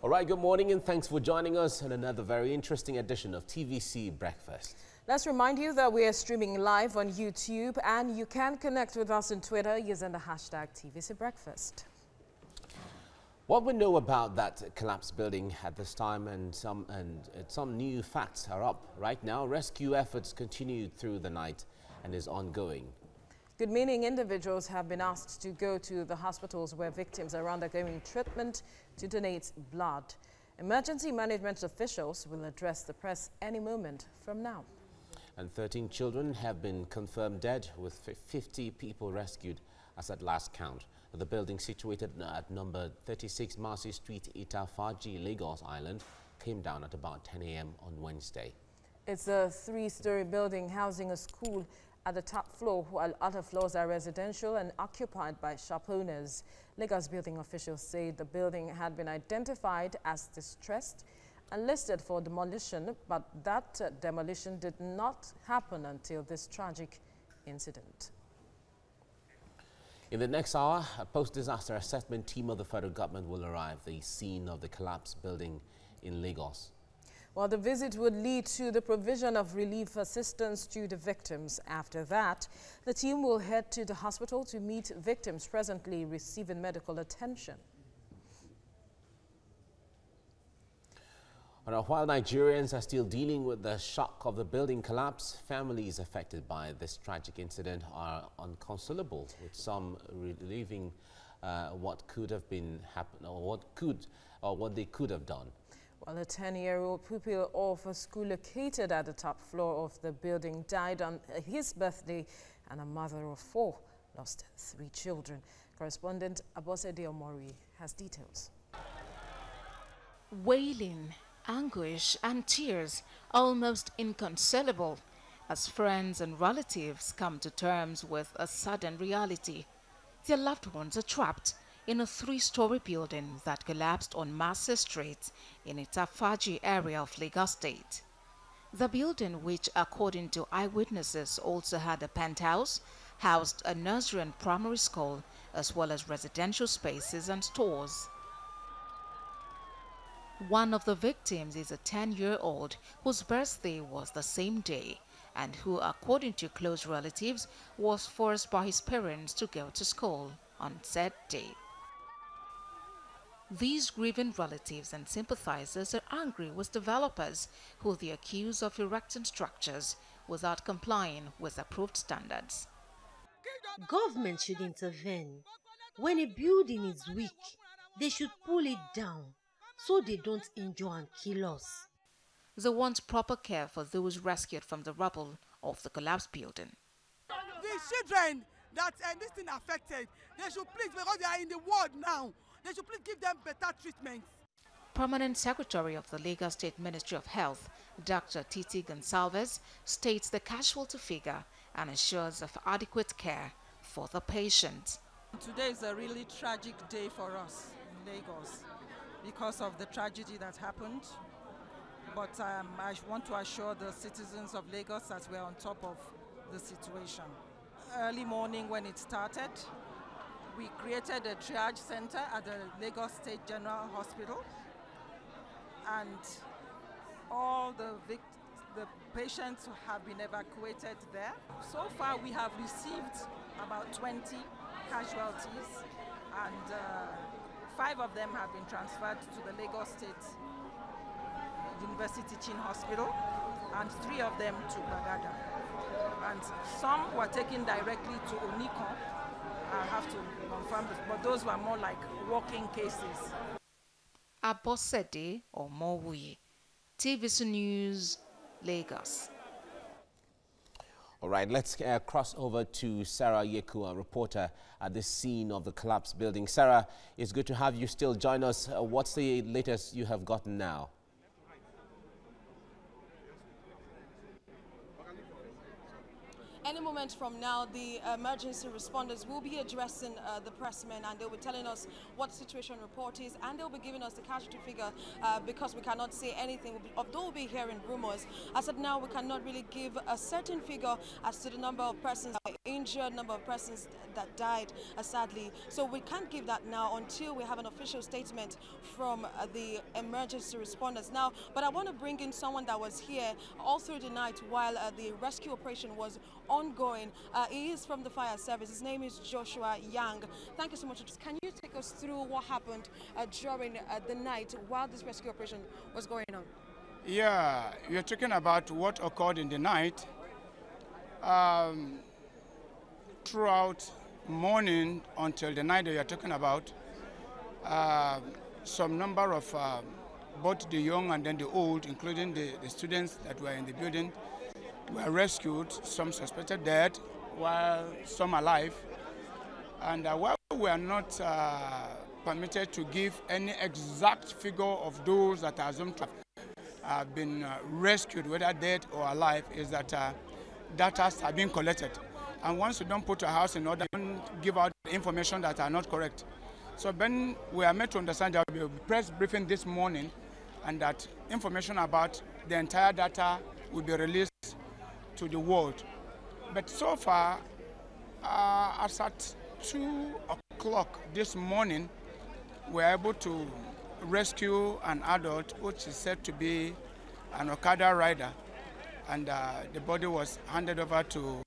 All right, good morning and thanks for joining us on another very interesting edition of TVC Breakfast. Let's remind you that we are streaming live on YouTube and you can connect with us on Twitter using the hashtag TVC Breakfast. What we know about that collapsed building at this time and some new facts are up right now. Rescue efforts continued through the night and is ongoing. Good meaning individuals have been asked to go to the hospitals where victims are undergoing treatment to donate blood. Emergency management officials will address the press any moment from now. And 13 children have been confirmed dead, with 50 people rescued as at last count. The building situated at number 36 Marcy Street, Itafaji, Lagos Island, came down at about 10 a.m. on Wednesday. It's a three-story building housing a school at the top floor, while other floors are residential and occupied by shop owners. Lagos building officials say the building had been identified as distressed and listed for demolition, but that demolition did not happen until this tragic incident. In the next hour, a post-disaster assessment team of the federal government will arrive at the scene of the collapsed building in Lagos. Well, the visit would lead to the provision of relief assistance to the victims. After that, the team will head to the hospital to meet victims presently receiving medical attention. While Nigerians are still dealing with the shock of the building collapse, families affected by this tragic incident are unconsolable, with some relieving what could have been happened or what they could have done. Well, a 10-year-old pupil of a school located at the top floor of the building died on his birthday, and a mother of 4 lost 3 children. Correspondent Abosede Omori has details. Wailing, anguish and tears, almost inconsolable, as friends and relatives come to terms with a sudden reality. Their loved ones are trapped in a 3-story building that collapsed on Marcy Street in Itafaji area of Lagos State. The building, which according to eyewitnesses also had a penthouse, housed a nursery and primary school, as well as residential spaces and stores. One of the victims is a 10-year-old whose birthday was the same day and who, according to close relatives, was forced by his parents to go to school on said day. These grieving relatives and sympathizers are angry with developers who they accuse of erecting structures without complying with approved standards. Government should intervene. When a building is weak, they should pull it down so they don't injure and kill us. They want proper care for those rescued from the rubble of the collapsed building. The children that this thing affected, they should please, because they are in the ward now, they should please give them better treatment. Permanent Secretary of the Lagos State Ministry of Health, Dr. Titi Gonsalves, states the casualty figure and assures of adequate care for the patients. Today is a really tragic day for us in Lagos because of the tragedy that happened. But I want to assure the citizens of Lagos that we're on top of the situation. Early morning when it started, we created a triage center at the Lagos State General Hospital, and all the patients have been evacuated there. So far we have received about 20 casualties, and 5 of them have been transferred to the Lagos State University Teaching Hospital and 3 of them to Bagada. And some were taken directly to Onikon. I have to confirm this, but those were more like walking cases. Abosede Omori, TVC News, Lagos. All right, let's cross over to Sarah Yeku, a reporter at the scene of the collapsed building. Sarah, it's good to have you still join us. What's the latest you have gotten now? Any moment from now, the emergency responders will be addressing the pressmen, and they'll be telling us what the situation report is, and they'll be giving us the casualty figure because we cannot say anything. Although we'll be hearing rumors, as of now, we cannot really give a certain figure as to the number of persons that are injured, number of persons that died, sadly. So we can't give that now until we have an official statement from the emergency responders. Now, but I want to bring in someone that was here all through the night while the rescue operation was ongoing. He is from the fire service. His name is Joshua Yang. Thank you so much. Can you take us through what happened during the night while this rescue operation was going on? Yeah, you're talking about what occurred in the night. Throughout morning until the night that you're talking about, some number of both the young and then the old, including the students that were in the building, were rescued, some suspected dead, while some alive. And while we are not permitted to give any exact figure of those that are assumed to have been rescued, whether dead or alive, is that data are being collected. And once you don't put a house in order, you don't give out information that are not correct. So then we are made to understand there will be a press briefing this morning, and that information about the entire data will be released to the world. But so far, as at 2 o'clock this morning, we are able to rescue an adult, which is said to be an Okada rider, and the body was handed over to.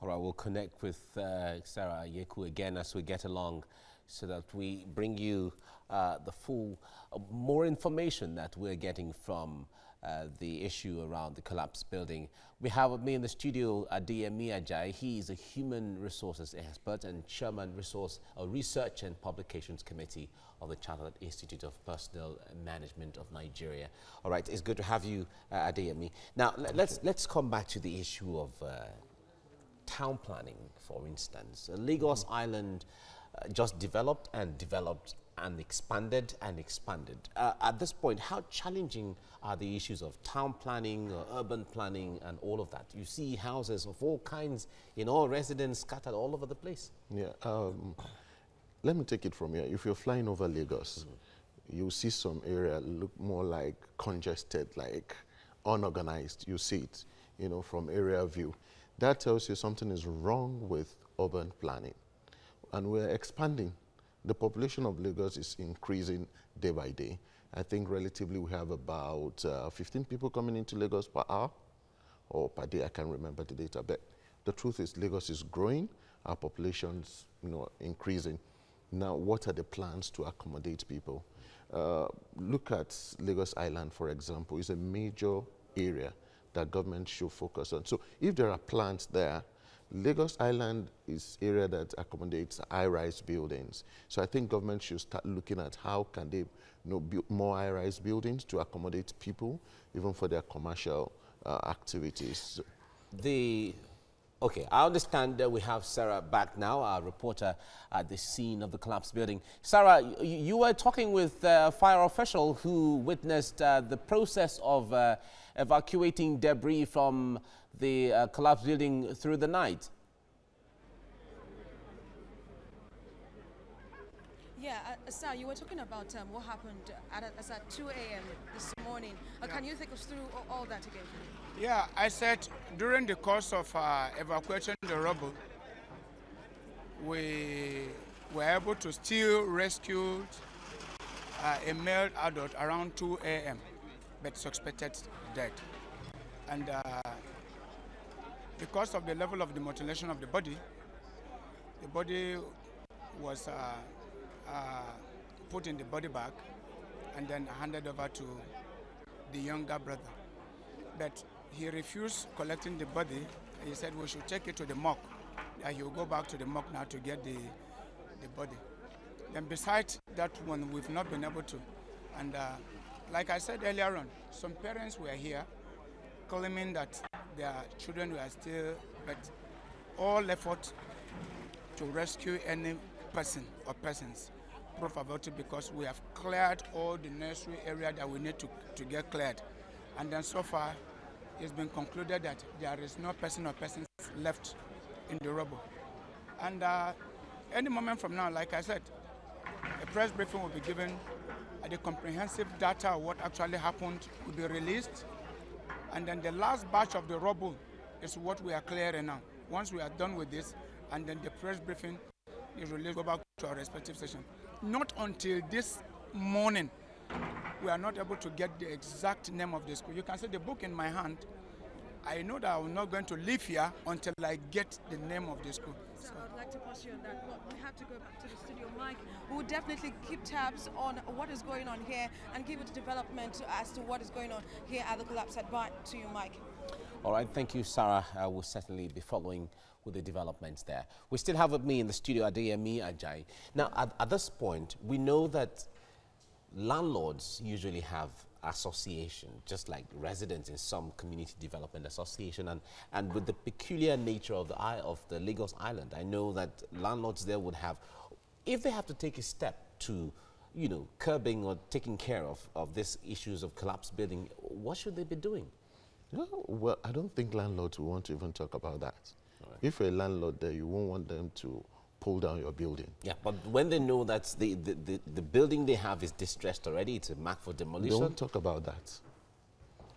All right, we'll connect with Sarah Yeku again as we get along, so that we bring you the full, more information that we're getting from the issue around the collapsed building. We have with me in the studio Adeyemi Ajayi. He is a human resources expert and chairman Research and Publications Committee of the Chartered Institute of Personnel Management of Nigeria. All right, it's good to have you, Adeyemi. Now, let's come back to the issue of town planning, for instance. Lagos Island just developed and expanded and expanded. At this point, how challenging are the issues of town planning, urban planning, and all of that? You see houses of all kinds, residents scattered all over the place. Yeah, let me take it from here. If you're flying over Lagos, you see some area look more like congested, like unorganized. You see it, from area view. That tells you something is wrong with urban planning. And we're expanding. The population of Lagos is increasing day by day. I think relatively we have about 15 people coming into Lagos per hour or per day. I can't remember the data, but the truth is Lagos is growing, our population's increasing. Now, what are the plans to accommodate people? Look at Lagos Island, for example. It's a major area that government should focus on. So if there are plans there, Lagos Island is area that accommodates high-rise buildings. So I think government should start looking at how can they build more high-rise buildings to accommodate people, even for their commercial activities. Okay, I understand that we have Sarah back now, our reporter at the scene of the collapsed building. Sarah, you were talking with a fire official who witnessed the process of evacuating debris from the collapsed building through the night. Yeah, Sir, you were talking about what happened at 2 a.m. this morning. Can you take us through all that again? Yeah, I said during the course of evacuating the rubble, we were able to still rescue a male adult around 2 a.m., but suspected dead. And because of the level of the mutilation of the body was put in the body bag and then handed over to the younger brother. But he refused collecting the body. He said we should take it to the morgue. He will go back to the morgue now to get the body. Then besides that one, we've not been able to. And like I said earlier on, some parents were here claiming that their children were still, but all effort to rescue any person or persons prove abortive because we have cleared all the nursery area that we need to get cleared. And then so far, it's been concluded that there is no person or persons left in the rubble. And any moment from now, like I said, a press briefing will be given, the comprehensive data of what actually happened will be released, and then the last batch of the rubble is what we are clearing now. Once we are done with this, and then the press briefing is released, go back to our respective session. Not until this morning, we are not able to get the exact name of the school. You can see the book in my hand. I know that I'm not going to leave here until I get the name of the school. So I'd like to pause you on that, but we have to go back to the studio. Mike, we will definitely keep tabs on what is going on here and give it development as to what is going on here at the collapse site. Back to you, Mike. All right, thank you, Sarah. We'll certainly be following with the developments there. We still have with me in the studio Adeyemi Ajayi. Now, at this point, we know that landlords usually have association, just like residents in some community development association, and with the peculiar nature of the Lagos Island, I know that landlords there would have, if they have to take a step to, you know, curbing or taking care of these issues of collapsed building, what should they be doing? No, well, I don't think landlords will want to even talk about that. Right. If you're a landlord there, you won't want them to pull down your building. Yeah, but when they know that the building they have is distressed already, it's a mark for demolition. Don't talk about that.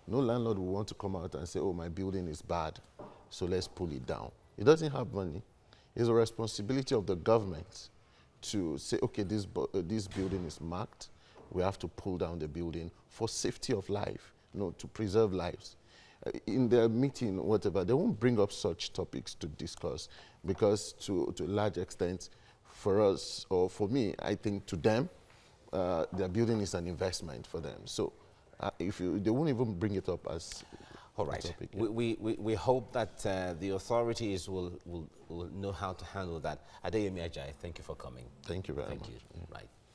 No landlord will want to come out and say, oh, my building is bad, so let's pull it down. He doesn't have money. It's a responsibility of the government to say, okay, this building is marked. We have to pull down the building for safety of life, you know, to preserve lives. In their meeting, whatever, they won't bring up such topics to discuss, because to a large extent, for us, or for me, I think to them, their building is an investment for them. So they won't even bring it up as all right. a topic. Yeah. We hope that the authorities will know how to handle that. Adeyemi Ajayi, thank you for coming. Thank you very much. Thank you. Yeah. Right.